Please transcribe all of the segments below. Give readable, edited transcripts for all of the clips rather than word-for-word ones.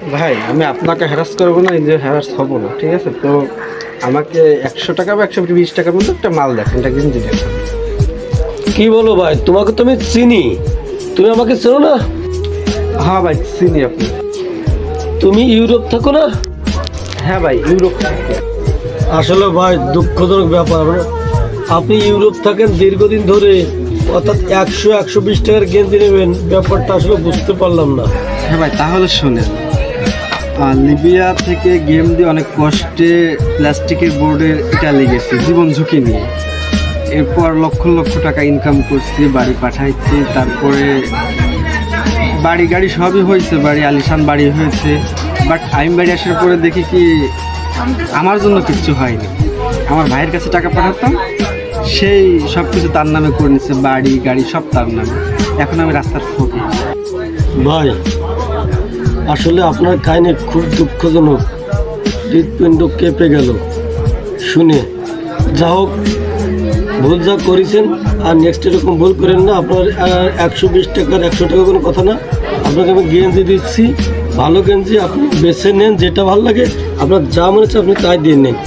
ভাই আমি আপনাকে হ্যারাস করবো না, এই যে হ্যারাস হবো না, ঠিক আছে? তো আমাকে 100 টাকা বা 120 টাকার মধ্যে একটা মাল দেখেন, এটা গেঞ্জি দেখেন। কি বলো ভাই, তোমাকে তো আমি চিনি, তুমি আমাকে চেনো না? হ্যাঁ ভাই চিনি আপনি। তুমি ইউরোপ থাকো না? হ্যাঁ ভাই ইউরোপ থেকে। আসলে ভাই দুঃখজনক ব্যাপার, আপনি ইউরোপ থাকেন দীর্ঘদিন ধরে, অর্থাৎ 100-120 টাকার গেঞ্জি নেবেন, ব্যাপারটা আসলে বুঝতে পারলাম না। হ্যাঁ ভাই তাহলে শোনেন, লিবিয়া থেকে গেম দিয়ে অনেক কষ্টে প্লাস্টিকের বোর্ডের ইটালি গেছি জীবন ঝুঁকি নিয়ে। এরপর লক্ষ লক্ষ টাকা ইনকাম করছি, বাড়ি পাঠাইছি, তারপরে বাড়ি গাড়ি সবই হয়েছে, বাড়ি আলিশান বাড়ি হয়েছে। বাট আমি বাড়ি আসার পরে দেখি কি আমার জন্য কিচ্ছু হয়নি। আমার ভাইয়ের কাছে টাকা পাঠাতাম, সেই সব কিছু তার নামে করে নিচ্ছে, বাড়ি গাড়ি সব তার নামে। এখন আমি রাস্তার ফকির। ভাই আসলে আপনার কাহিনী খুব দুঃখজনক, হৃৎপিণ্ড কেঁপে গেল শুনে। যা হোক, ভুল যা করেছেন আর নেক্সট এরকম ভুল করেন না। আপনার 120 টাকার 100 টাকা কোনো কথা না। আপনাকে আমি গেঞ্জি দিচ্ছি, ভালো গেঞ্জি, আপনি বেছে নেন যেটা ভালো লাগে, আপনার যা মনে হচ্ছে আপনি তাই দিয়ে নেন।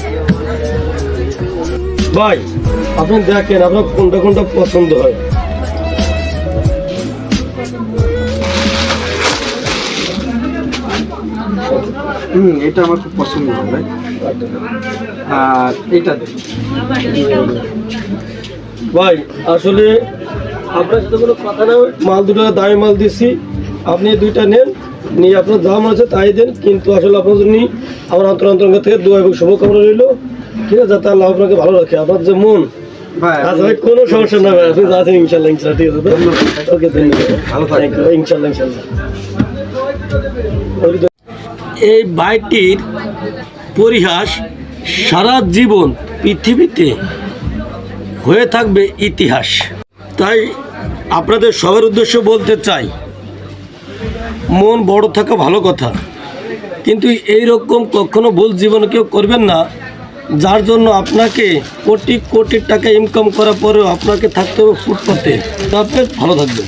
ভাই আপনি দেখেন আপনার কোনটা কোনটা পছন্দ হয়। এটা আমার খুব পছন্দ হয় ভাই। আর এটা ভাই আসলে আপনার সাথে কোনো কথা না, মাল দুটো দামি মাল দিচ্ছি, আপনি দুইটা নেন, নিয়ে আপনার যা মনে হচ্ছে তাই দেন। কিন্তু আসলে আপনার জন্য আমার অন্তর থেকে দোয়া এবং শুভকামনা রইল, ঠিক আছে? যাতে আল্লাহ আপনাকে ভালো রাখে, আপনার যে মন। আচ্ছা ভাই কোনো সমস্যা না ভাই, আপনি যা আছেন ইনশাল্লাহ ইনশাল্লাহ, ঠিক আছে? ওকে ধন্যবাদ, ভালো থাকেন ইনশাল্লাহ ইনশাল্লাহ। এই বাইকটির পরিহাস সারা জীবন পৃথিবীতে হয়ে থাকবে ইতিহাস। তাই আপনাদের সবার উদ্দেশ্য বলতে চাই, মন বড় থাকা ভালো কথা, কিন্তু এই রকম কখনো ভুল জীবনে কেউ করবেন না, যার জন্য আপনাকে কোটি কোটি টাকা ইনকাম করার পরেও আপনাকে থাকতে হবে ফুটপাতে। আপনি ভালো থাকবেন।